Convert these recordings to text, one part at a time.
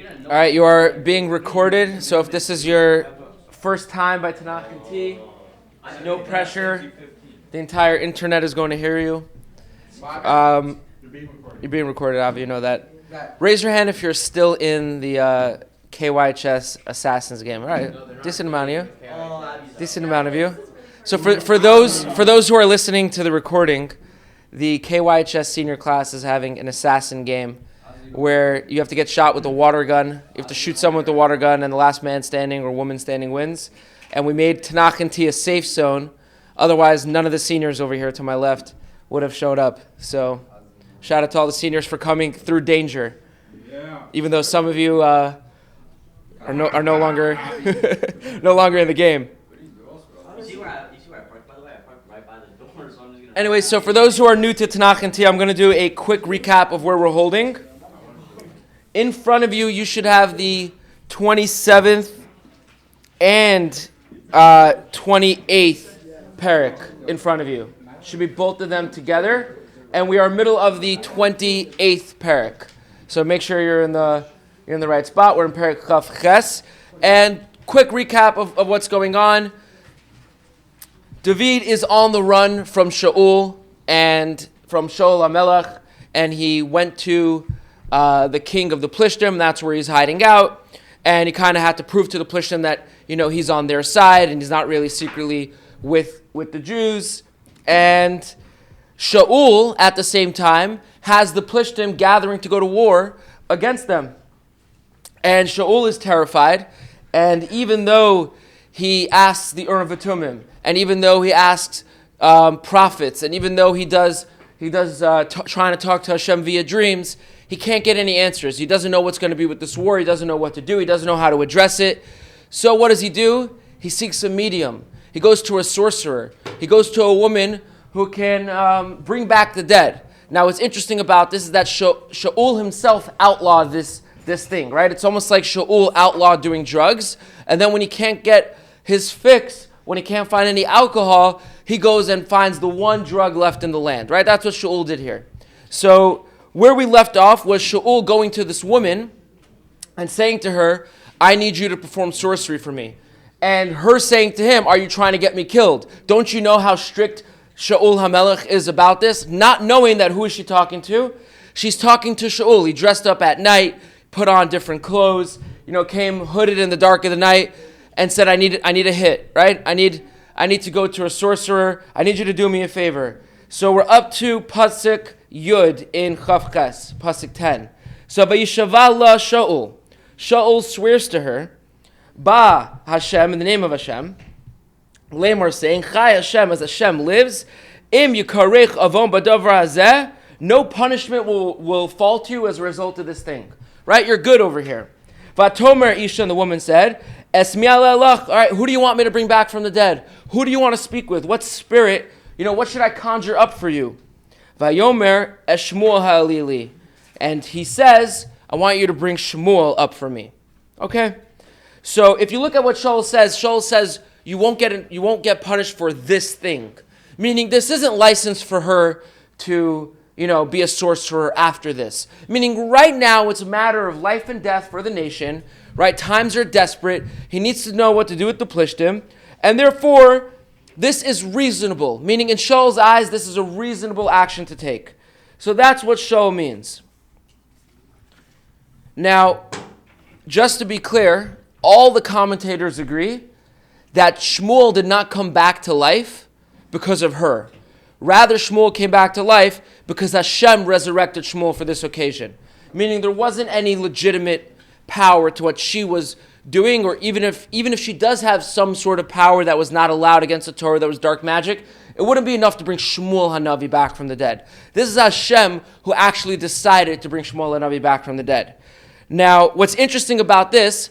All right, you are being recorded, so if this is your first time by Tanach Tea, no pressure. The entire internet is going to hear you. You're being recorded, Avi, you know that. Raise your hand if you're still in the KYHS Assassins game. All right, decent amount of you. So for those who are listening to the recording, the KYHS senior class is having an assassin game where you have to get shot with a water gun. You have to shoot someone with a water gun, and the last man standing or woman standing wins. And we made Tanach Tea a safe zone. Otherwise, none of the seniors over here to my left would have showed up. So shout out to all the seniors for coming through danger. Yeah. Even though some of you are no longer no longer in the game. You see where I park, by the way? I park right by the door, so I'm just gonna... Anyway, so for those who are new to Tanach Tea, I'm going to do a quick recap of where we're holding. In front of you, you should have the 27th and 28th Perek in front of you. Should be both of them together. And we are middle of the 28th Perek. So make sure you're in the right spot. We're in Perek Chaf Ches. And quick recap of what's going on. David is on the run from Shaul and from Shmuel Hamelech, and he went to the king of the Plishtim. That's where he's hiding out, and he kind of had to prove to the Plishtim that he's on their side and he's not really secretly with the Jews. And Shaul at the same time has the Plishtim gathering to go to war against them, and Shaul is terrified. And even though he asks the Urim V'Tumim, and even though he asks prophets, and even though he does trying to talk to Hashem via dreams, he can't get any answers. He doesn't know what's going to be with this war. He doesn't know what to do. He doesn't know how to address it. So what does he do? He seeks a medium. He goes to a sorcerer. He goes to a woman who can bring back the dead. Now, what's interesting about this is that Shaul himself outlawed this thing, right? It's almost like Shaul outlawed doing drugs, and then when he can't get his fix, when he can't find any alcohol, he goes and finds the one drug left in the land, right? That's what Shaul did here. So where we left off was Shaul going to this woman and saying to her, I need you to perform sorcery for me. And her saying to him, are you trying to get me killed? Don't you know how strict Shmuel Hamelech is about this? Not knowing that who is she talking to? She's talking to Shaul. He dressed up at night, put on different clothes, came hooded in the dark of the night, and said, I need a hit, right? I need to go to a sorcerer. I need you to do me a favor. So we're up to Pasuk Yud in Chaf Ches, Pasuk 10. So Vayishava la Shaul. Shaul swears to her, Ba Hashem, in the name of Hashem, Lamar saying, Chai Hashem, as Hashem lives, Im Yikarech Avon Badavar Hazeh, no punishment will fall to you as a result of this thing. Right? You're good over here. Vatomer Isha, and the woman said, Esmi alelach. All right, who do you want me to bring back from the dead? Who do you want to speak with? What spirit? What should I conjure up for you? Vayomer Shmuel Halili. And he says, I want you to bring Shmuel up for me. Okay? So if you look at what Shaul says you won't get punished for this thing. Meaning this isn't licensed for her to be a sorcerer after this. Meaning right now it's a matter of life and death for the nation, right? Times are desperate. He needs to know what to do with the Plishtim. And therefore, this is reasonable. Meaning in Shaul's eyes, this is a reasonable action to take. So that's what Shaul means. Now, just to be clear, all the commentators agree that Shmuel did not come back to life because of her. Rather, Shmuel came back to life because Hashem resurrected Shmuel for this occasion. Meaning there wasn't any legitimate power to what she was doing, or even if she does have some sort of power that was not allowed against the Torah, that was dark magic, it wouldn't be enough to bring Shmuel Hanavi back from the dead. This is Hashem who actually decided to bring Shmuel Hanavi back from the dead. Now, what's interesting about this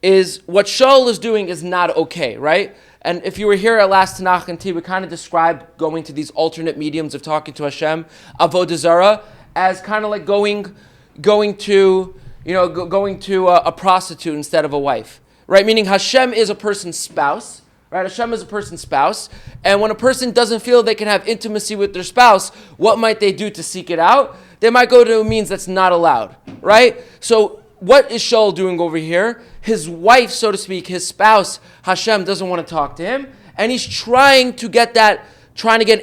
is what Shaul is doing is not okay, right? And if you were here at last Tanach Tea, we kind of described going to these alternate mediums of talking to Hashem, Avodah Zarah, as kind of like going to a prostitute instead of a wife, right? Meaning Hashem is a person's spouse, right? Hashem is a person's spouse, and when a person doesn't feel they can have intimacy with their spouse, what might they do to seek it out? They might go to a means that's not allowed, right? So what is Shaul doing over here? His wife, so to speak, his spouse, Hashem, doesn't want to talk to him. And he's trying to get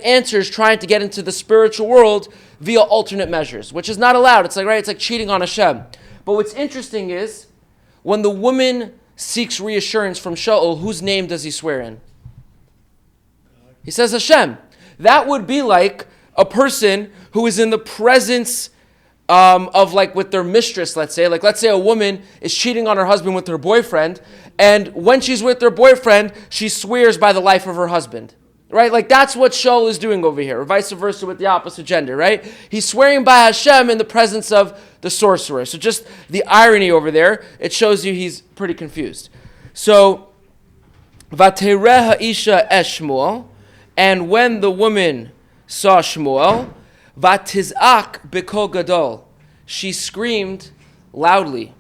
answers, trying to get into the spiritual world via alternate measures, which is not allowed. It's like cheating on Hashem. But what's interesting is, when the woman seeks reassurance from Shaul, whose name does he swear in? He says Hashem. That would be like a person who is in the presence of with their mistress, let's say. Let's say a woman is cheating on her husband with her boyfriend, and when she's with her boyfriend, she swears by the life of her husband. Right? That's what Shaul is doing over here, or vice versa with the opposite gender, right? He's swearing by Hashem in the presence of the sorcerer. So just the irony over there, it shows you he's pretty confused. So, Vatereh ha'isha es Shmuel, and when the woman saw Shmuel, Vatizak b'kol gadol, she screamed loudly.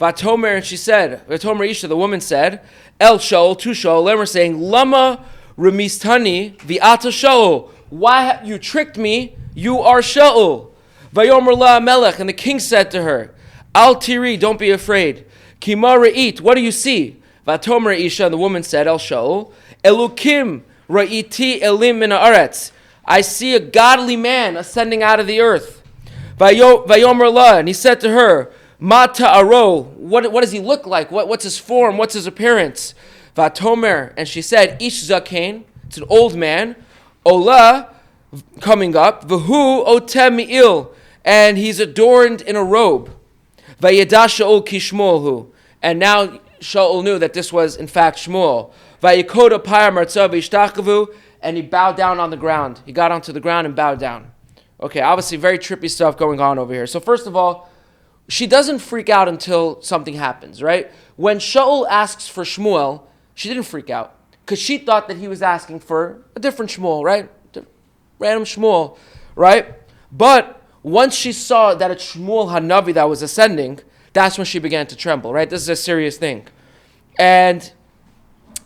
Vatomer, and she said, Vatomer Isha, the woman said, El Shaul, to Shaul, and we're saying, Lama remistani v'ata Shaul. Why have you tricked me? You are Shaul. Vayomer la Hamelech, and the king said to her, Al tiri, don't be afraid. Kima ra'it, what do you see? Vatomer Isha, and the woman said, El Shaul, Elukim ra'iti elim min haaretz. I see a godly man ascending out of the earth. Vayomer la, and he said to her, Ma ta'aro, what does he look like? What's his form? What's his appearance? Vatomer, and she said, Ish zakein, it's an old man. Ola, coming up. V'hu otem mi'il, and he's adorned in a robe. Vayeda Shaul ki Shmuel, and now Shaul knew that this was in fact Shmuel. Vayikoda payar martzav v'ishtachavu, and he bowed down on the ground. He got onto the ground and bowed down. Okay, obviously very trippy stuff going on over here. So first of all, she doesn't freak out until something happens, right? When Shaul asks for Shmuel, she didn't freak out because she thought that he was asking for a different Shmuel, right? Random Shmuel, right? But once she saw that it's Shmuel Hanavi that was ascending, that's when she began to tremble, right? This is a serious thing. And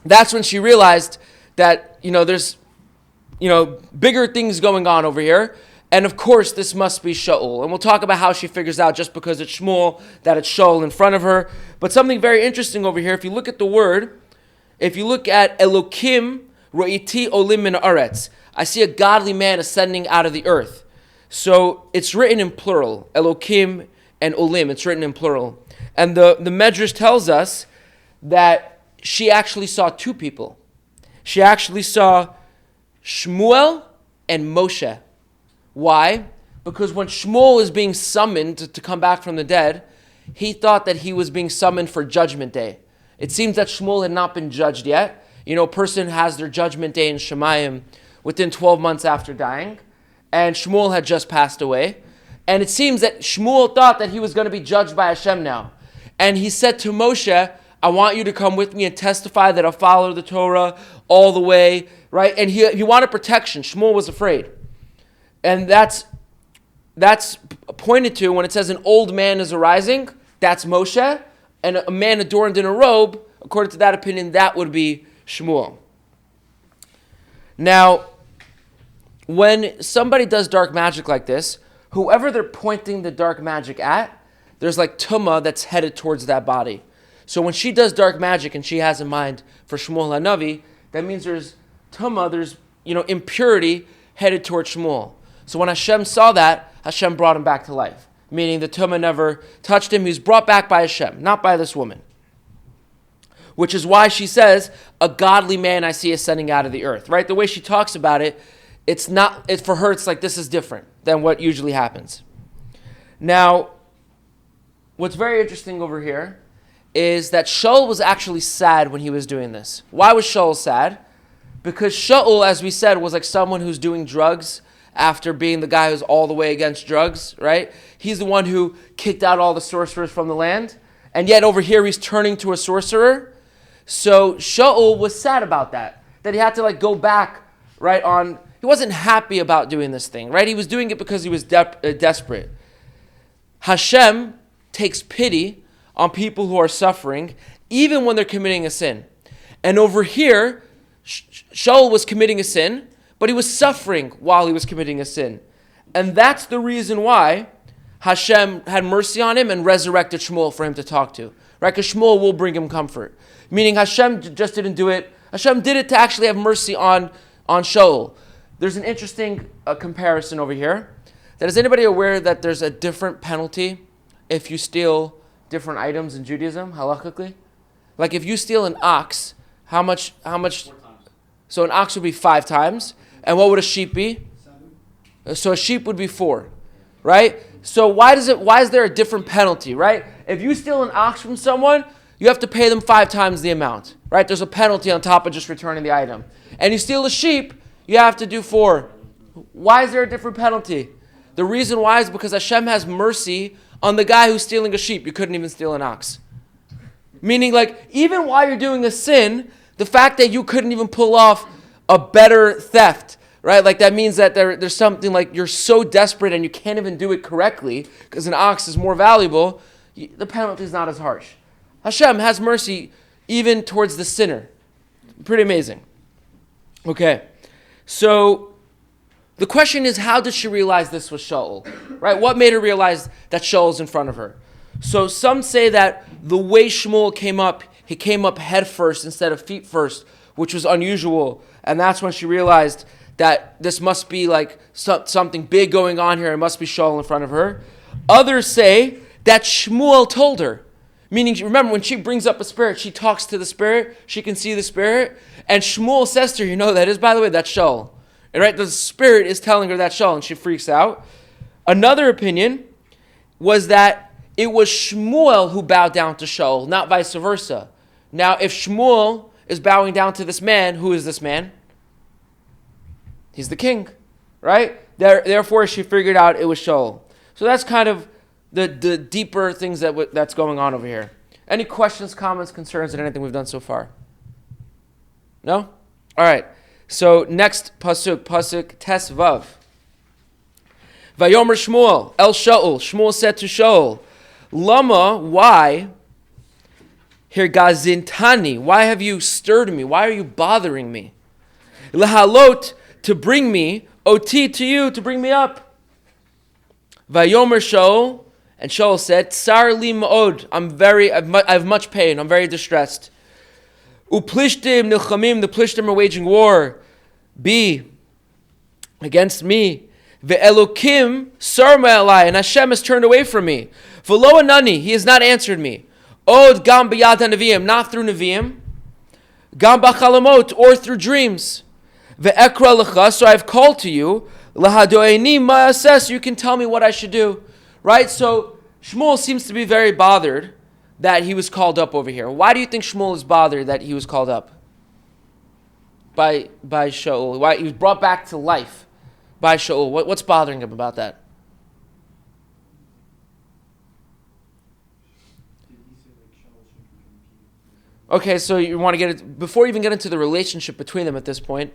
that's when she realized that, there's bigger things going on over here. And of course, this must be Shaul. And we'll talk about how she figures out just because it's Shmuel, that it's Shaul in front of her. But something very interesting over here, if you look at the word, if you look at Elokim ro'iti olim min haaretz, I see a godly man ascending out of the earth. So it's written in plural, Elokim and olim, it's written in plural. And the Medrash tells us that she actually saw two people. She actually saw Shmuel and Moshe. Why? Because when Shmuel is being summoned to come back from the dead, he thought that he was being summoned for Judgment Day. It seems that Shmuel had not been judged yet. A person has their Judgment Day in Shemayim within 12 months after dying, and Shmuel had just passed away. And it seems that Shmuel thought that he was going to be judged by Hashem now. And he said to Moshe, I want you to come with me and testify that I'll follow the Torah all the way, right? And he wanted protection. Shmuel was afraid. And that's pointed to when it says an old man is arising, that's Moshe, and a man adorned in a robe, according to that opinion, that would be Shmuel. Now, when somebody does dark magic like this, whoever they're pointing the dark magic at, there's like tumah that's headed towards that body. So when she does dark magic and she has in mind for Shmuel HaNavi, that means there's tumah, there's impurity headed towards Shmuel. So when Hashem saw that, Hashem brought him back to life. Meaning the tumah never touched him. He was brought back by Hashem, not by this woman. Which is why she says, a godly man I see ascending out of the earth. Right? The way she talks about it, for her, it's like this is different than what usually happens. Now, what's very interesting over here is that Shaul was actually sad when he was doing this. Why was Shaul sad? Because Shaul, as we said, was like someone who's doing drugs after being the guy who's all the way against drugs, right? He's the one who kicked out all the sorcerers from the land. And yet over here he's turning to a sorcerer. So Shaul was sad about that he had to go back, right, on. He wasn't happy about doing this thing, right? He was doing it because he was desperate. Hashem takes pity on people who are suffering, even when they're committing a sin. And over here, Shaul was committing a sin, but he was suffering while he was committing a sin. And that's the reason why Hashem had mercy on him and resurrected Shmuel for him to talk to. Right? Because Shmuel will bring him comfort. Meaning Hashem just didn't do it. Hashem did it to actually have mercy on Shaul. There's an interesting comparison over here. That is anybody aware that there's a different penalty if you steal different items in Judaism, halakhically? Like if you steal an ox, how much? 4 times. So an ox would be 5 times. And what would a sheep be? 7. So a sheep would be 4. Right? So why is there a different penalty, right? If you steal an ox from someone, you have to pay them 5 times the amount. Right? There's a penalty on top of just returning the item. And you steal a sheep, you have to do 4. Why is there a different penalty? The reason why is because Hashem has mercy on the guy who's stealing a sheep. You couldn't even steal an ox. Meaning, like, even while you're doing a sin, the fact that you couldn't even pull off a better theft, right? Like, that means that there's something like you're so desperate and you can't even do it correctly because an ox is more valuable. The penalty is not as harsh. Hashem has mercy even towards the sinner. Pretty amazing. Okay, so the question is, how did she realize this was Shaul? Right? What made her realize that Shaul's in front of her? So some say that the way Shmuel came up, he came up head first instead of feet first, which was unusual. And that's when she realized that this must be like something big going on here. It must be Shaul in front of her. Others say that Shmuel told her. Meaning, remember, when she brings up a spirit, she talks to the spirit. She can see the spirit. And Shmuel says to her, you know that is, by the way, that's Shaul. And right, the spirit is telling her that's Shaul, and she freaks out. Another opinion was that it was Shmuel who bowed down to Shaul, not vice versa. Now, if Shmuel is bowing down to this man, who is this man? He's the king, right? Therefore, she figured out it was Shaul. So that's kind of the deeper things that's going on over here. Any questions, comments, concerns, and anything we've done so far? No? All right. So next Pasuk Tes Vav. Vayomer Shmuel El Shaul. Shmuel said to Shaul, Lama, why? Hirgazintani, why have you stirred me? Why are you bothering me? Lahalot, to bring me, oti, to you, to bring me up. Vayomer Shaul, and Shaul said, Tsar li ma'od, I have much pain, I'm very distressed. Uplishtim nilchamim, the Plishtim are waging war, against me. Ve'elokim sarma elai, and Hashem has turned away from me. V'lo anani, he has not answered me. Od gam b'yad neviim, not through neviim. Gam b'chalamot, or through dreams. Ve'ekra lecha, so I've called to you. Lahadoeni ma'ases, you can tell me what I should do. Right? So Shmuel seems to be very bothered that he was called up over here. Why do you think Shmuel is bothered that he was called up by Shaul? Why he was brought back to life by Shaul? What's bothering him about that? Okay, so you want to get it before you even get into the relationship between them at this point.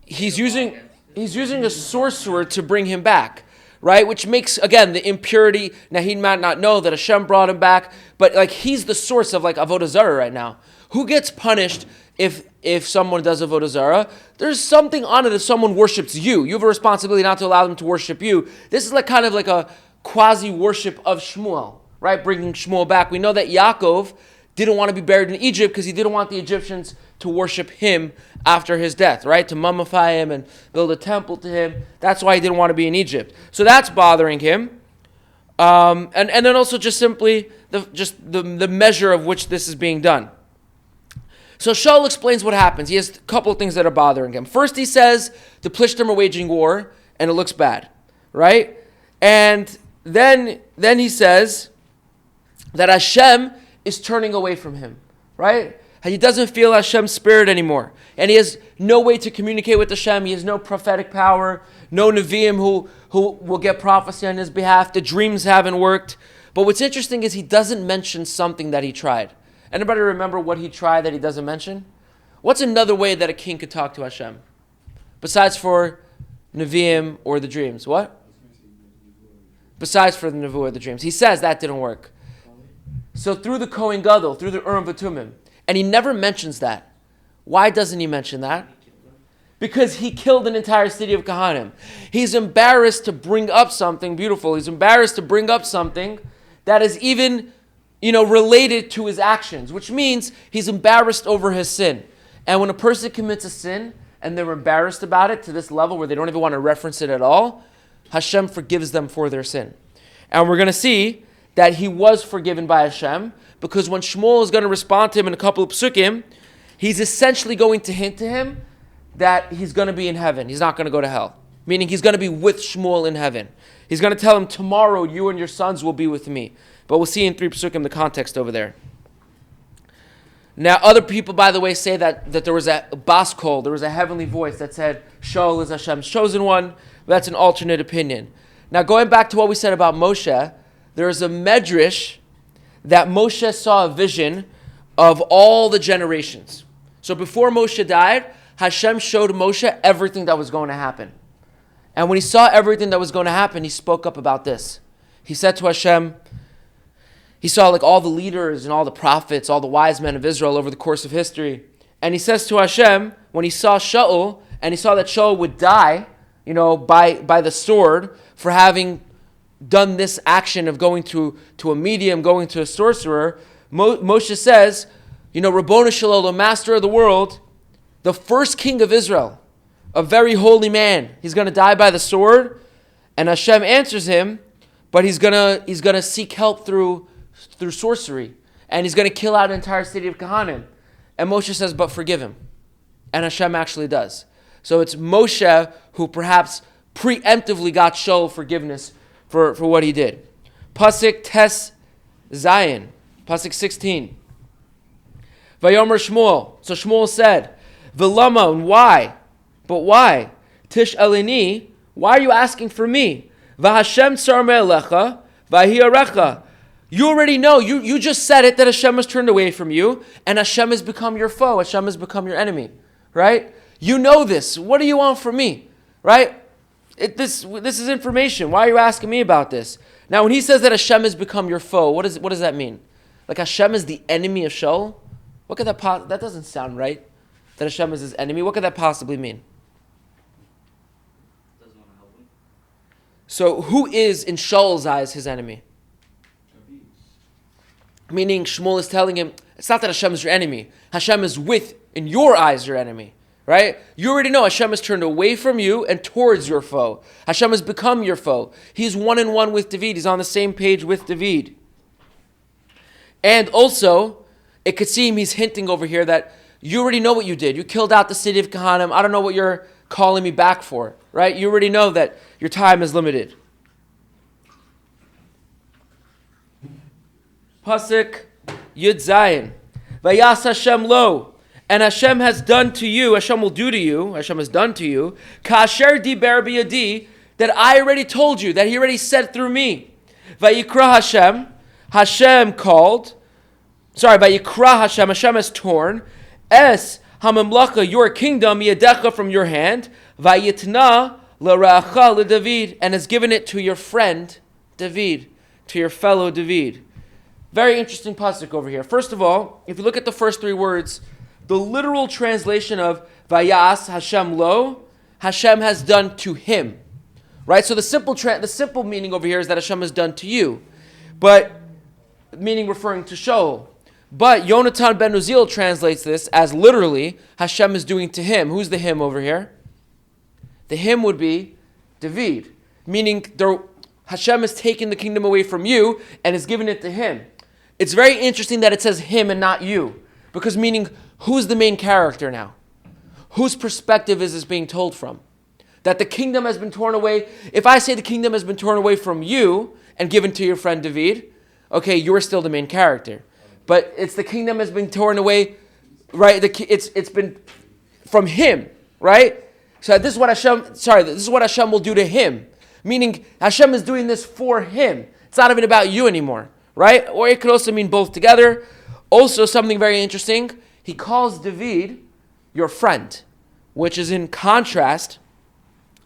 He's using a sorcerer to bring him back, right? Which makes, again, the impurity. Now he might not know that Hashem brought him back, but like he's the source of like avodah zarah right now. Who gets punished if someone does avodah zarah? There's something on it if someone worships you. You have a responsibility not to allow them to worship you. This is like kind of like a quasi worship of Shmuel, right? Bringing Shmuel back. We know that Yaakov didn't want to be buried in Egypt because he didn't want the Egyptians to worship him after his death, right? To mummify him and build a temple to him. That's why he didn't want to be in Egypt. So that's bothering him. And then also just simply the measure of which this is being done. So Shaul explains what happens. He has a couple of things that are bothering him. First, he says the Plishtim are waging war, and it looks bad, right? And then he says that Hashem is turning away from him, right? He doesn't feel Hashem's spirit anymore. And he has no way to communicate with Hashem. He has no prophetic power, no Nevi'im who will get prophecy on his behalf. The dreams haven't worked. But what's interesting is he doesn't mention something that he tried. Anybody remember what he tried that he doesn't mention? What's another way that a king could talk to Hashem? Besides for Nevi'im or the dreams. What? Besides for the Nevuah or the dreams. He says that didn't work. So through the Kohen Gadol, through the Urim V'Tumim. And he never mentions that. Why doesn't he mention that? because he killed an entire city of Kahanim. He's embarrassed to bring up something beautiful. He's embarrassed to bring up something that is even, related to his actions, which means he's embarrassed over his sin. And when a person commits a sin and they're embarrassed about it to this level where they don't even want to reference it at all, Hashem forgives them for their sin. And we're going to see that he was forgiven by Hashem, because when Shmuel is going to respond to him in a couple of psukim, he's essentially going to hint to him that he's going to be in heaven. He's not going to go to hell. Meaning he's going to be with Shmuel in heaven. He's going to tell him, tomorrow you and your sons will be with me. But we'll see in 3 psukim the context over there. Now, other people, by the way, say that there was a bas kol, there was a heavenly voice that said, Shaul is Hashem's chosen one. That's an alternate opinion. Now, going back to what we said about Moshe, there is a medrash that Moshe saw a vision of all the generations. So before Moshe died, Hashem showed Moshe everything that was going to happen. And when he saw everything that was going to happen, he spoke up about this. He said to Hashem, he saw all the leaders and all the prophets, all the wise men of Israel over the course of history. And he says to Hashem, when he saw Shaul, and he saw that Shaul would die, by the sword for having done this action of going to a medium, going to a sorcerer, Moshe says, Rabbonu Shalom, the master of the world, the first king of Israel, a very holy man, he's going to die by the sword. And Hashem answers him, but he's gonna seek help through sorcery, and he's going to kill out an entire city of Kahanim. And Moshe says, but forgive him. And Hashem actually does. So it's Moshe who perhaps preemptively got Shaul forgiveness for what he did. Pasuk Tes Zion, Pasuk 16. Vayomer Shmuel. So Shmuel said, V'lama, and why? But why? Tish Elini, why are you asking for me? V'Hashem tsar me'elecha, v'hiarecha. You already know, you just said it, that Hashem has turned away from you, and Hashem has become your foe, Hashem has become your enemy, right? You know this. What do you want from me, right? This is information. Why are you asking me about this? Now, when he says that Hashem has become your foe, what does that mean? Like Hashem is the enemy of Shaul? What could that doesn't sound right, that Hashem is his enemy. What could that possibly mean? Doesn't want to help him. So who is, in Shaul's eyes, his enemy? Meaning Shmuel is telling him, it's not that Hashem is your enemy. Hashem is in your eyes, your enemy. Right? You already know Hashem has turned away from you and towards your foe. Hashem has become your foe. He's one in one with David. He's on the same page with David. And also, it could seem he's hinting over here that you already know what you did. You killed out the city of Kahanim. I don't know what you're calling me back for. Right? You already know that your time is limited. Pasuk Yud Zayin. Vayas Hashem lo. And Hashem has done to you, Hashem will do to you, Hashem has done to you, Kasher diber biyadi, that I already told you, that he already said through me. Vayikra Hashem, Vayikra Hashem, Hashem has torn, Es hamemlacha, your kingdom, yadecha, from your hand, Vayitna l'ra'acha l'David, and has given it to your friend, David, to your fellow David. Very interesting pasuk over here. First of all, if you look at the first 3 words, the literal translation of Vayas Hashem lo, Hashem has done to him, right? So the simple meaning over here is that Hashem has done to you, but meaning referring to Shaul. But Yonatan ben Uzziel translates this as literally Hashem is doing to him. Who's the him over here? The him would be David, meaning Hashem has taken the kingdom away from you and has given it to him. It's very interesting that it says him and not you, because meaning, who's the main character now? Whose perspective is this being told from? That the kingdom has been torn away. If I say the kingdom has been torn away from you and given to your friend David, okay, you're still the main character. But it's the kingdom has been torn away, right? It's been from him, right? So this is what Hashem will do to him. Meaning Hashem is doing this for him. It's not even about you anymore, right? Or it could also mean both together. Also, something very interesting, he calls David your friend, which is in contrast.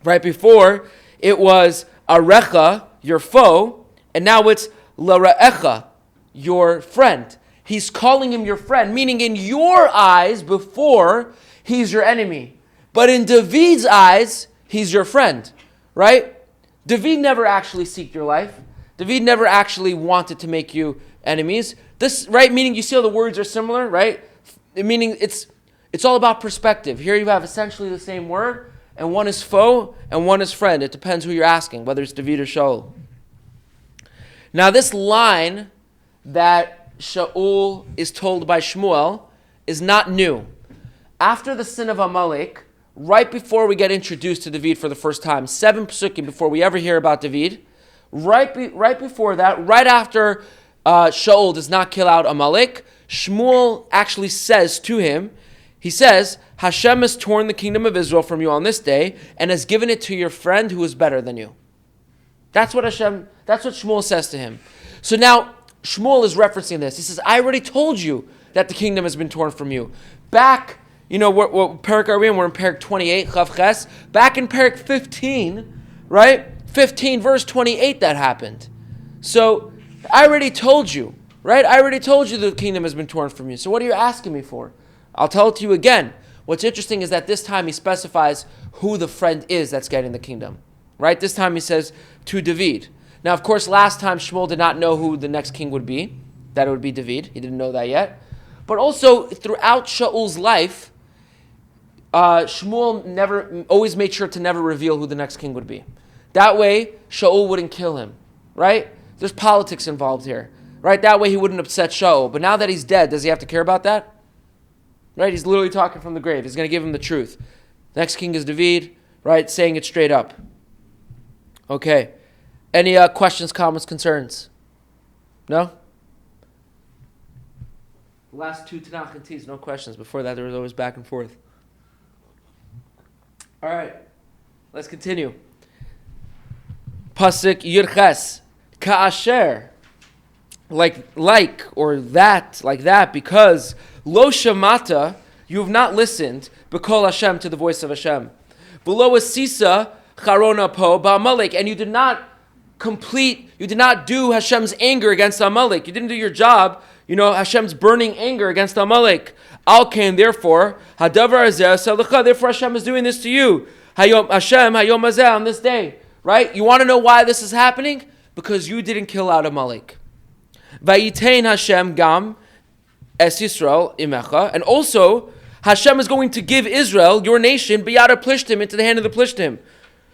Right before, it was Arecha, your foe, and now it's L'Ra'echa, your friend. He's calling him your friend, meaning in your eyes before, he's your enemy. But in David's eyes, he's your friend, right? David never actually seeked your life. David never actually wanted to make you enemies. This, right, meaning you see how the words are similar, right? Meaning it's all about perspective. Here you have essentially the same word, and one is foe and one is friend. It depends who you're asking, whether it's David or Shaul. Now this line that Shaul is told by Shmuel is not new. After the sin of Amalek, right before we get introduced to David for the first time, 7 Pasukim before we ever hear about David, right before that, right after Shaul does not kill out Amalek, Shmuel actually says to him, he says, Hashem has torn the kingdom of Israel from you on this day and has given it to your friend who is better than you. That's what Shmuel says to him. So now Shmuel is referencing this. He says, I already told you that the kingdom has been torn from you. Back, what Perek are we in? We're in Perek 28, Chav Ches. Back in Perek 15, right? 15 verse 28 that happened. So I already told you, right? I already told you the kingdom has been torn from you. So what are you asking me for? I'll tell it to you again. What's interesting is that this time he specifies who the friend is that's getting the kingdom, right? This time he says to David. Now, of course, last time Shmuel did not know who the next king would be, that it would be David. He didn't know that yet. But also, throughout Shaul's life, Shmuel always made sure to never reveal who the next king would be. That way, Shaul wouldn't kill him, right? There's politics involved here, right? That way he wouldn't upset Shaul. But now that he's dead, does he have to care about that? Right? He's literally talking from the grave. He's going to give him the truth. The next king is David, right? Saying it straight up. Okay. Any questions, comments, concerns? No? The last 2 Tanach Teas, no questions. Before that, there was always back and forth. All right. Let's continue. Pasuk Yirches. Ka'asher. Like that, because lo shamata, you have not listened, b'kol Hashem, to the voice of Hashem. Below asisa charona po ba'amalek, and you did not do Hashem's anger against Amalek. You didn't do your job, Hashem's burning anger against Amalek. Al kain, therefore, hadavar azeh salacha, therefore Hashem is doing this to you. Hayom hazeh, on this day, right? You want to know why this is happening? Because you didn't kill out Amalek. Vayitein Hashem gam es Yisrael imecha, and also Hashem is going to give Israel, your nation, biyad plishtim, into the hand of the plishtim.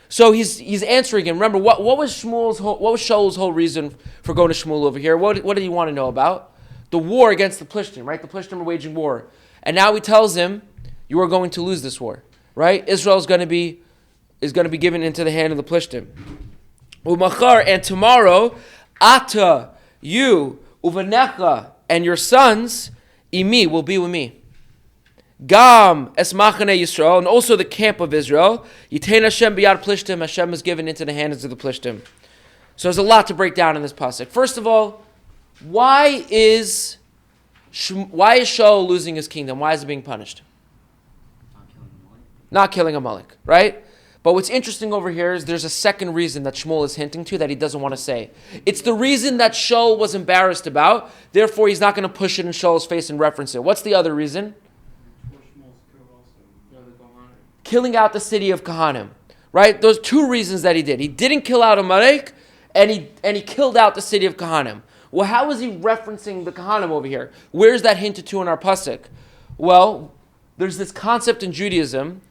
So he's answering him. Remember, what was Shaul's whole reason for going to Shmuel over here? What did he want to know about? The war against the plishtim, right? The plishtim are waging war, and now he tells him, you are going to lose this war, right? Israel is going to be given into the hand of the plishtim. Umachar, and tomorrow, ata, you, uvanecha, and your sons, imi, will be with me. Gam es machane Yisrael, and also the camp of Israel. Yitein Hashem biyad plishtim, Hashem is given into the hands of the plishtim. So there's a lot to break down in this pasuk. First of all, why is Shaul losing his kingdom? Why is he being punished? Not killing Amalek, right? But what's interesting over here is there's a second reason that Shmuel is hinting to that he doesn't want to say. It's the reason that Shaul was embarrassed about, therefore he's not going to push it in Shaul's face and reference it. What's the other reason? Killing out the city of Kahanim, right? Those 2 reasons that he did. He didn't kill out Amalek, and he killed out the city of Kahanim. Well, how is he referencing the Kahanim over here? Where's that hinted to in our pasuk? Well, there's this concept in Judaism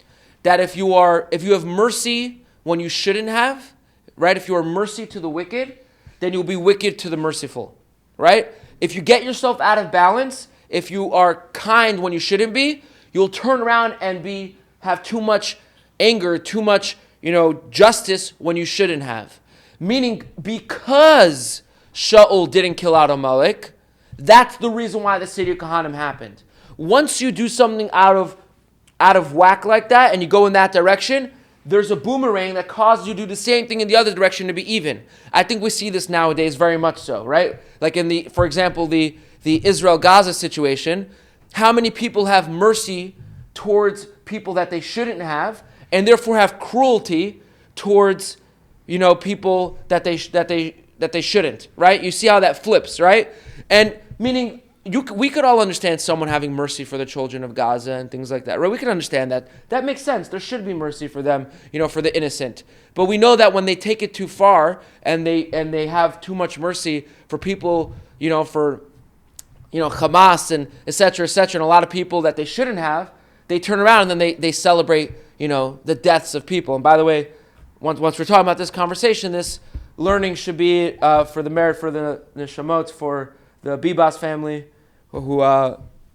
that if you have mercy when you shouldn't have, right? If you are mercy to the wicked, then you'll be wicked to the merciful, right? If you get yourself out of balance, if you are kind when you shouldn't be, you'll turn around and have too much anger, too much, justice when you shouldn't have. Meaning, because Shaul didn't kill out Amalek, that's the reason why the city of Kahanim happened. Once you do something out of whack like that, and you go in that direction, there's a boomerang that causes you to do the same thing in the other direction to be even. I think we see this nowadays very much so, right? Like for example, the Israel-Gaza situation, how many people have mercy towards people that they shouldn't have, and therefore have cruelty towards, people that they shouldn't, right? You see how that flips, right? And meaning, we could all understand someone having mercy for the children of Gaza and things like that, right? We can understand that. That makes sense. There should be mercy for them, for the innocent. But we know that when they take it too far and they have too much mercy for people, for Hamas and et cetera, and a lot of people that they shouldn't have, they turn around and then they celebrate, the deaths of people. And by the way, once we're talking about this conversation, this learning should be for the merit for the neshamot for the Bibas family, who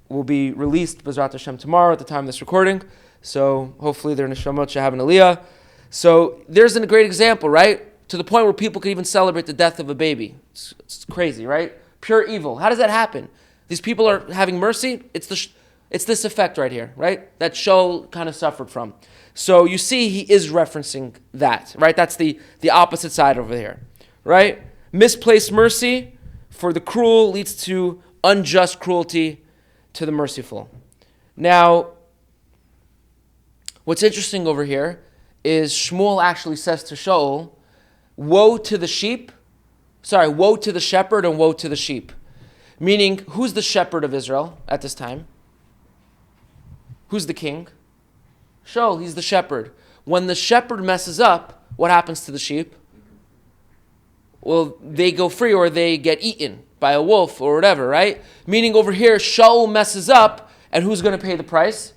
will be released B'ezrat Hashem tomorrow at the time of this recording. So hopefully their neshamot should have an aliyah. So there's a great example, right? To the point where people could even celebrate the death of a baby. It's crazy, right? Pure evil. How does that happen? These people are having mercy. It's this effect right here, right? That Shaul kind of suffered from. So you see he is referencing that, right? That's the opposite side over here, right? Misplaced mercy for the cruel leads to unjust cruelty to the merciful. Now, what's interesting over here is Shmuel actually says to Shaul, woe to the shepherd and woe to the sheep. Meaning, who's the shepherd of Israel at this time? Who's the king? Shaul, he's the shepherd. When the shepherd messes up, what happens to the sheep? Well, they go free or they get eaten by a wolf or whatever, right? Meaning over here, Shaul messes up, and who's going to pay the price?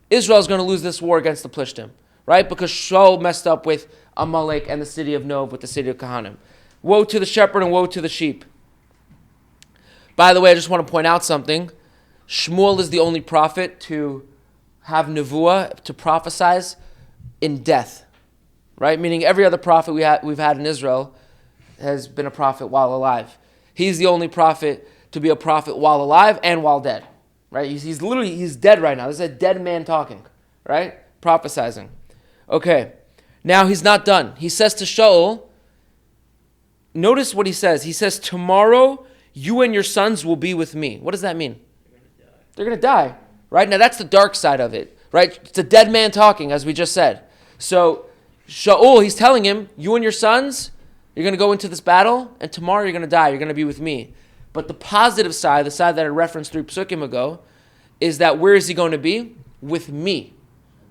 Israel's going to lose this war against the Plishtim, right? Because Shaul messed up with Hamelech and the city of Nov with the city of Kohanim. Woe to the shepherd and woe to the sheep. By the way, I just want to point out something. Shmuel is the only prophet to have nevuah, to prophesize in death, right? Meaning every other prophet we've had in Israel has been a prophet while alive. He's the only prophet to be a prophet while alive and while dead, right? He's dead right now. This is a dead man talking, right? Prophesizing. Okay, now he's not done. He says to Shaul, notice what he says. He says, tomorrow you and your sons will be with me. What does that mean? They're going to die, right? Now that's the dark side of it, right? It's a dead man talking, as we just said. So Shaul, he's telling him, you and your sons, you're going to go into this battle, and tomorrow you're going to die. You're going to be with me. But the positive side, the side that I referenced 3 psukim ago, is that where is he going to be? With me.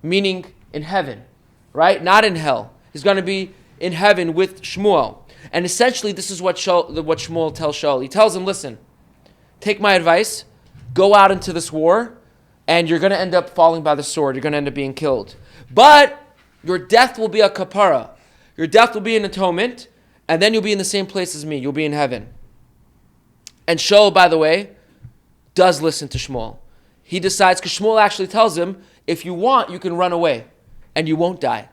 Meaning in heaven, right? Not in hell. He's going to be in heaven with Shmuel. And essentially, this is what Shmuel tells Shaul. He tells him, listen, take my advice, go out into this war, and you're going to end up falling by the sword. You're going to end up being killed. But your death will be a kapara. Your death will be an atonement, and then you'll be in the same place as me. You'll be in heaven. And Shaul, by the way, does listen to Shmuel. He decides, because Shmuel actually tells him, if you want, you can run away, and you won't die.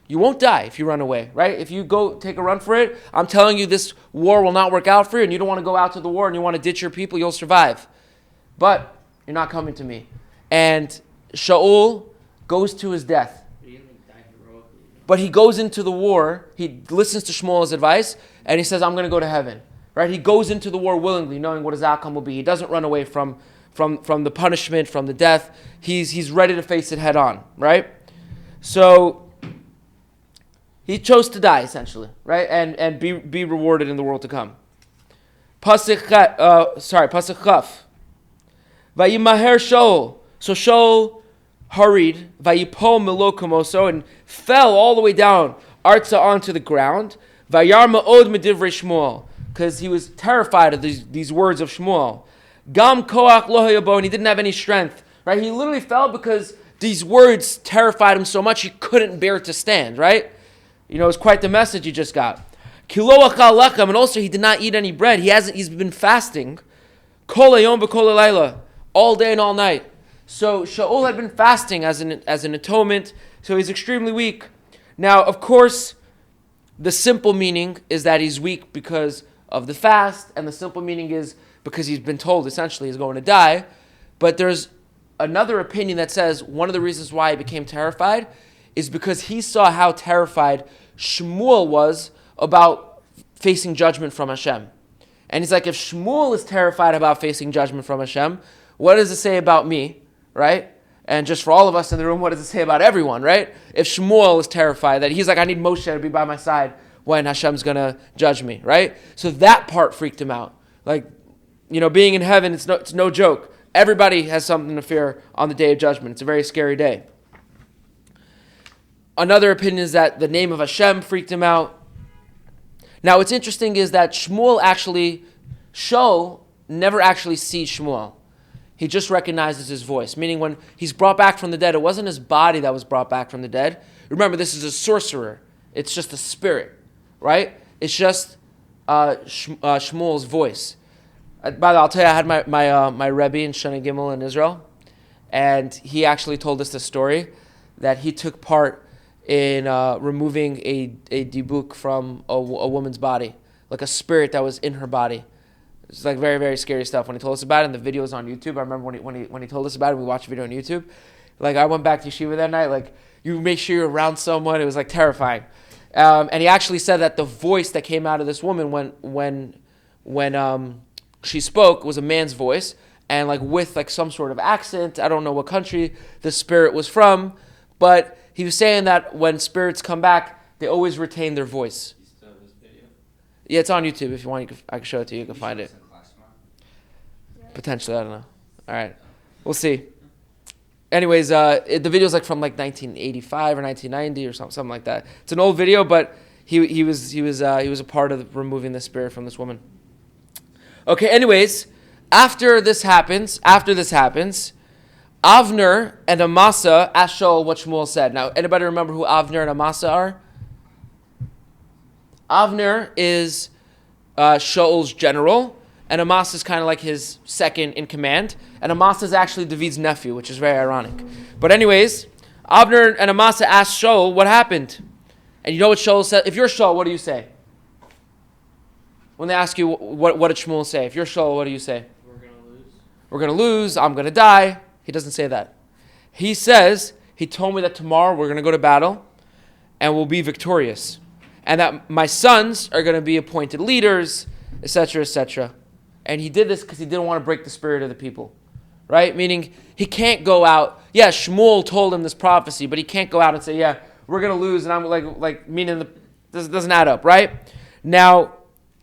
You won't die if you run away, right? If you go take a run for it, I'm telling you this war will not work out for you, and you don't want to go out to the war and you want to ditch your people, you'll survive. But you're not coming to me. And Shaul goes to his death. But he goes into the war, he listens to Shmuel's advice, and he says, I'm going to go to heaven. Right? He goes into the war willingly, knowing what his outcome will be. He doesn't run away from the punishment, from the death. He's ready to face it head on, right? So he chose to die, essentially, right? And be rewarded in the world to come. Pasuk Chaf. Vayimaher Shaul. So Shaul hurried, Vayipol Milo Kamoso, and fell all the way down, Arza onto the ground. Vayar Ma'od Medivrei Shmuel, because he was terrified of these words of Shmuel. Gam Koach Lo Hayabo, and he didn't have any strength, right? He literally fell because these words terrified him so much he couldn't bear to stand, right? It was quite the message he just got. Kilo achal lachem, and also he did not eat any bread. He's been fasting. Kol hayom v'kol halayla, all day and all night. So Shaul had been fasting as an atonement, so he's extremely weak. Now, of course, the simple meaning is that he's weak because of the fast, and the simple meaning is because he's been told essentially he's going to die. But there's another opinion that says one of the reasons why he became terrified is because he saw how terrified Shmuel was about facing judgment from Hashem. And he's like, if Shmuel is terrified about facing judgment from Hashem, what does it say about me, right? And just for all of us in the room, what does it say about everyone, right? If Shmuel is terrified, that he's like, I need Moshe to be by my side when Hashem's going to judge me, right? So that part freaked him out. Like, being in heaven, it's no joke. Everybody has something to fear on the day of judgment. It's a very scary day. Another opinion is that the name of Hashem freaked him out. Now, what's interesting is that Shaul never actually sees Shmuel. He just recognizes his voice, meaning when he's brought back from the dead, it wasn't his body that was brought back from the dead. Remember, this is a sorcerer. It's just a spirit, right? It's just Shmuel's voice. By the way, I'll tell you, I had my Rebbe in Shana Gimel in Israel, and he actually told us the story that he took part in removing a dibuk from a woman's body, like a spirit that was in her body. It's like very, very scary stuff. When he told us about it, and the video is on YouTube. I remember when he told us about it, we watched a video on YouTube. Like, I went back to yeshiva that night. Like, you make sure you're around someone. It was like terrifying. And he actually said that the voice that came out of this woman when she spoke was a man's voice, and like with like some sort of accent. I don't know what country the spirit was from, but he was saying that when spirits come back, they always retain their voice. You still have this video? Yeah, it's on YouTube. If you want, I can show it to you. You can find it. Potentially, I don't know. All right, we'll see. Anyways, the video is like from like 1985 or 1990 or something like that. It's an old video, but he was a part of removing the spirit from this woman. Okay. Anyways, after this happens, Avner and Amasa asked Shaul what Shmuel said. Now, anybody remember who Avner and Amasa are? Avner is Shaul's general, and Amasa is kind of like his second in command. And Amasa is actually David's nephew, which is very ironic. But anyways, Avner and Amasa asked Shaul what happened. And you know what Shaul said? If you're Shaul, what do you say? When they ask you, what did Shmuel say? If you're Shaul, what do you say? We're going to lose. I'm going to die. He doesn't say that. He says, he told me that tomorrow we're going to go to battle and we'll be victorious. And that my sons are going to be appointed leaders, etc., etc. And he did this because he didn't want to break the spirit of the people. Right? Meaning, he can't go out. Yeah, Shmuel told him this prophecy, but he can't go out and say, yeah, we're going to lose. And I'm like meaning this doesn't add up, right? Now,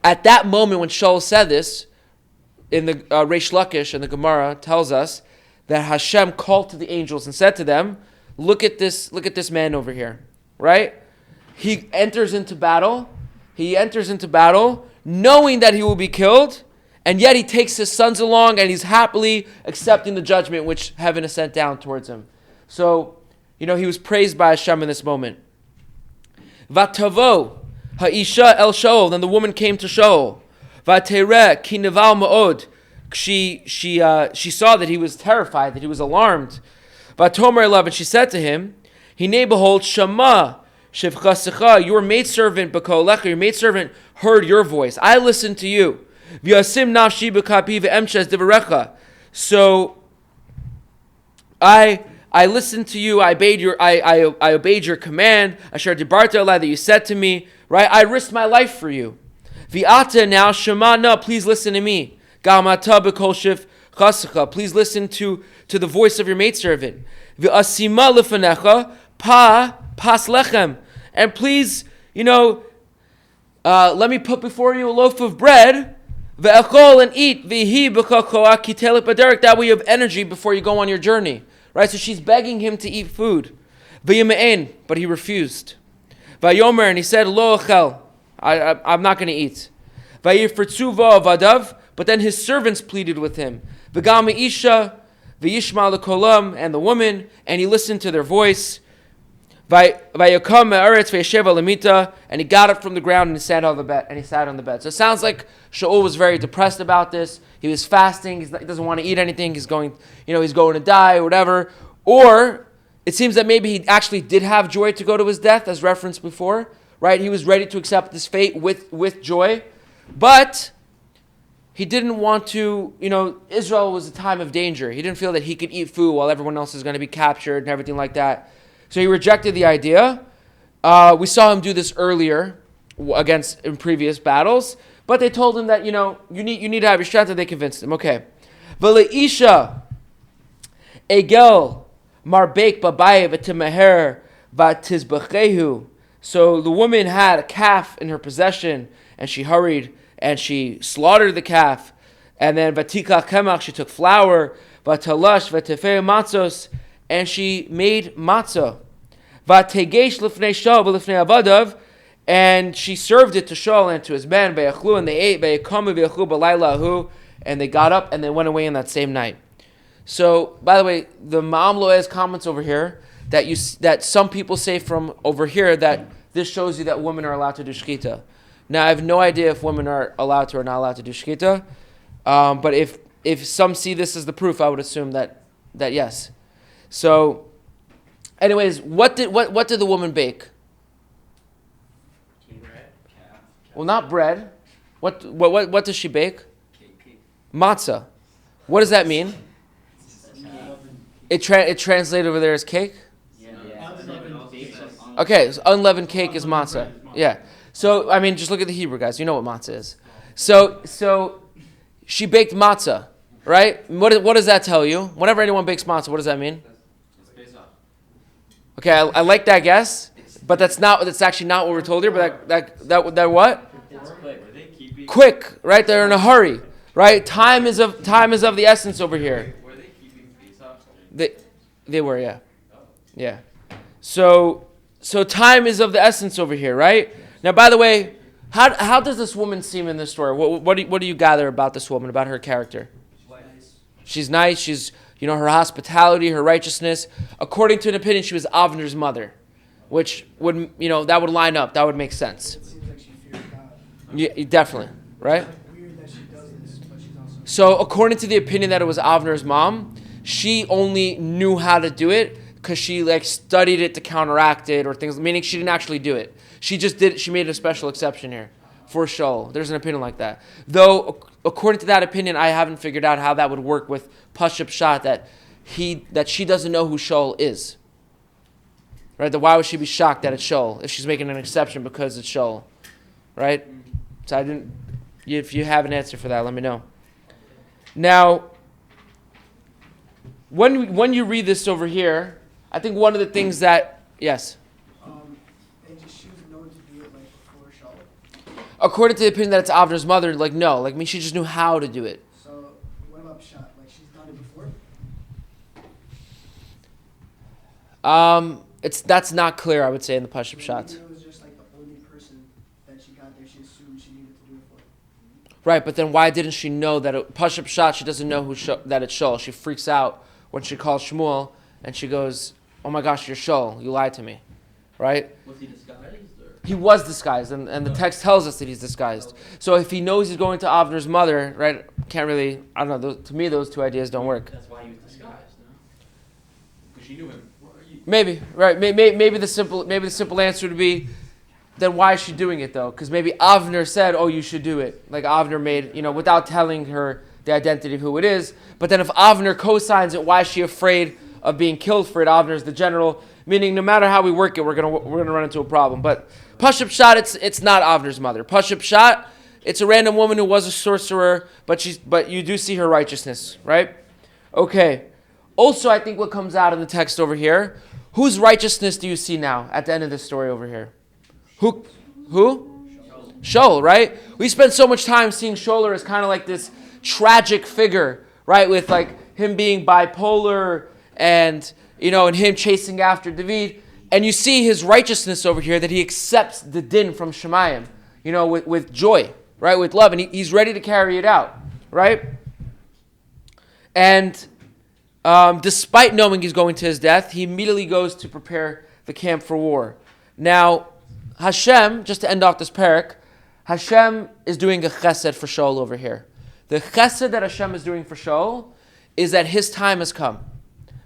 at that moment when Shaul said this, in the Reish Lakish and the Gemara tells us that Hashem called to the angels and said to them, look at this man over here, right? He enters into battle knowing that he will be killed, and yet he takes his sons along and he's happily accepting the judgment which heaven has sent down towards him. So, he was praised by Hashem in this moment. Vatavo ha'isha el Shaul, then the woman came to Shaul. Vatereh ki neval ma'od. She saw that he was terrified, that he was alarmed. Vatomer elav, and she said to him, Hinei behold, Shama shivchasecha, your maidservant b'kolecha, your maidservant heard your voice. I listened to you. V'yasim nafshi b'kapi v'emches divarecha. So I listened to you. I obeyed your command. Asher dibarta elai, that you said to me. Right? I risked my life for you. V'ata now shema na, please listen to me. Gamata b'kol shif chasecha, please listen to the voice of your maidservant. V'asima lefanecha pas lechem, and please, let me put before you a loaf of bread. Ve'echol, and eat. V'hi b'kakoa kitelik b'derek, that way you have energy before you go on your journey. Right? So she's begging him to eat food. V'yime'en, but he refused. V'yomer, and he said, Lo echel, I'm not going to eat. V'yifritzu v'avadav, but then his servants pleaded with him. V'gam isha v'yishma lekolam, and the woman, and he listened to their voice. V'yakam me'aretz v'yesheva lemita, and he got up from the ground and he sat on the bed. So it sounds like Shaul was very depressed about this. He was fasting. He doesn't want to eat anything. He's going to die or whatever. Or it seems that maybe he actually did have joy to go to his death, as referenced before. Right? He was ready to accept this fate with joy, but he didn't want to, Israel was a time of danger. He didn't feel that he could eat food while everyone else is going to be captured and everything like that. So he rejected the idea. We saw him do this earlier in previous battles, but they told him that, you need to have your strength, and they convinced him. Okay. V'leisha egel marbek babaye v'timeher v'tizbachehu. So the woman had a calf in her possession, and she hurried and she slaughtered the calf, And then vatikach kemach, she took flour, vatalash vatefei matzos, and she made matzah. Vategesh lifnei Shaul v'lifnei avadav, and she served it to Shaul and to his men. Vayachlu, and they ate. Vayakamu v'yachlu b'layla hu, and they got up and they went away in that same night. So, by the way, the Ma'am Loez comments over here that some people say from over here that this shows you that women are allowed to do shkita. Now, I have no idea if women are allowed to or not allowed to do shkita, but if some see this as the proof, I would assume that yes. So, anyways, what did the woman bake? Bread. Well, not bread. What does she bake? Cake. Matzah. What does that mean? It translated over there as cake? Yeah. Okay, so unleavened cake is matzah. Yeah. So, I mean, just look at the Hebrew, guys. You know what matzah is. So she baked matzah, right? What does that tell you? Whenever anyone bakes matzah, what does that mean? Okay, I like that guess, but that's actually not what we're told here. But that what? Quick, right? They're in a hurry, right? Time is of the essence over here. Were they keeping Pesach? They were, yeah. Yeah. So time is of the essence over here, right? Now, by the way, how does this woman seem in this story? What do you gather about this woman, about her character? She's nice. She's, her hospitality, her righteousness. According to an opinion, she was Avner's mother, which would, that would line up. That would make sense. It seems like she fears God. Yeah, definitely, right? It's weird that she does this, but she's also... So, according to the opinion that it was Avner's mom, she only knew how to do it because she studied it to counteract it or things, meaning she didn't actually do it. She just did. She made a special exception here for Shaul. There's an opinion like that. Though, according to that opinion, I haven't figured out how that would work with Pasuk Shot that she doesn't know who Shaul is. Right? Then why would she be shocked that it's Shaul if she's making an exception because it's Shaul? Right? So if you have an answer for that, let me know. Now, when you read this over here, I think one of the things that, yes? She was known to do it before Shaul. According to the opinion that it's Avner's mother, no. She just knew how to do it. So, what about Pshat? She's done it before? That's not clear, I would say, in the Pasuk Pshat. It was just the only person that she got there, she assumed she needed to do it for. Right, but then why didn't she know that Pasuk Pshat, she doesn't know that it's Shaul. She freaks out when she calls Shmuel, and she goes, "Oh my gosh, you're Shaul. You lied to me." Right? Was he disguised? He was disguised, and the text tells us that he's disguised. So if he knows he's going to Avner's mother, right, can't really, I don't know, to me those two ideas don't work. That's why he was disguised, no? Because she knew him. Maybe, right, maybe the simple answer would be, then why is she doing it though? Because maybe Avner said, oh, you should do it. Avner made, without telling her the identity of who it is. But then if Avner co-signs it, why is she afraid of being killed for it? Avner's the general, meaning no matter how we work it, we're gonna run into a problem. But Pasuk Pshat, it's not Avner's mother. Pasuk Pshat, it's a random woman who was a sorcerer, but you do see her righteousness, right? Okay. Also, I think what comes out in the text over here, whose righteousness do you see now at the end of this story over here? Who? Shaul, right? We spent so much time seeing Shaul as kind of like this tragic figure, right? With him being bipolar and him chasing after David. And you see his righteousness over here, that he accepts the din from Shemayim, with joy, right? With love. And he's ready to carry it out, right? And despite knowing he's going to his death, he immediately goes to prepare the camp for war. Now, Hashem, just to end off this parak, Hashem is doing a chesed for Shaul over here. The chesed that Hashem is doing for Shaul is that his time has come.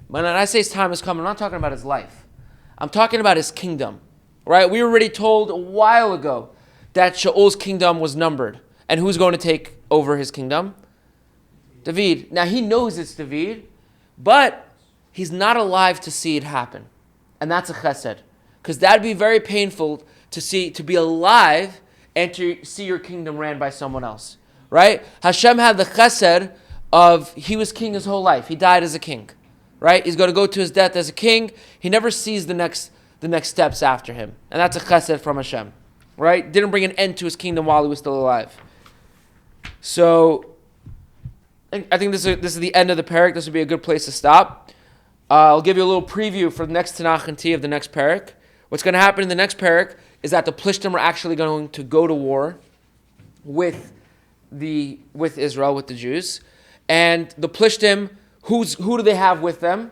When I say his time has come, I'm not talking about his life. I'm talking about his kingdom. Right? We were already told a while ago that Shaul's kingdom was numbered. And who's going to take over his kingdom? David. Now he knows it's David, but he's not alive to see it happen. And that's a chesed. Because that'd be very painful to be alive and to see your kingdom ran by someone else. Right? Hashem had the chesed of, he was king his whole life. He died as a king. Right? He's going to go to his death as a king. He never sees the next steps after him. And that's a chesed from Hashem. Right? Didn't bring an end to his kingdom while he was still alive. So, I think this is the end of the parak. This would be a good place to stop. I'll give you a little preview for the next Tanach Tea of the next parak. What's going to happen in the next parak is that the Plishtim are actually going to go to war with Israel, with the Jews. And the Plishtim, who do they have with them?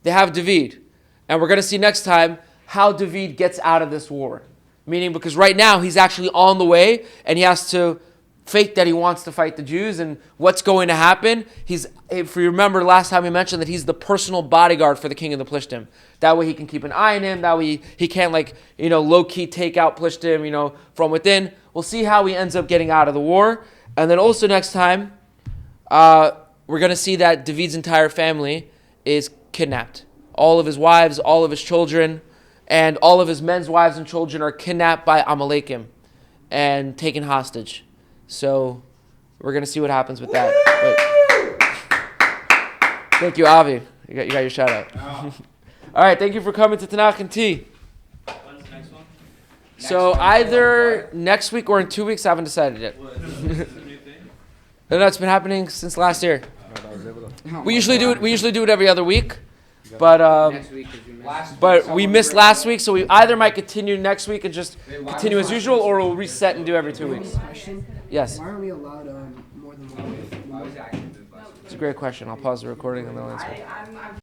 They have David. And we're going to see next time how David gets out of this war. Meaning, because right now he's actually on the way and he has to fake that he wants to fight the Jews. And what's going to happen? If you remember last time we mentioned that he's the personal bodyguard for the king of the Plishtim. That way he can keep an eye on him. That way he can't low-key take out Plishtim, from within. We'll see how he ends up getting out of the war. And then also next time, we're going to see that David's entire family is kidnapped. All of his wives, all of his children, and all of his men's wives and children are kidnapped by Amalechim and taken hostage. So we're going to see what happens with that. Thank you, Avi. You got your shout out. Oh. All right, thank you for coming to Tanach Tea. When's the next one? So either next week or in 2 weeks, I haven't decided yet. What, is this a new thing? No, it's been happening since last year. We usually do it every other week. But Next week, 'cause we missed last week, so we either might continue next week and just continue as usual, or we'll reset and do every 2 weeks. Question? Yes, Why are we allowed more than one wife? it's a great question. I'll pause the recording and then I'll answer.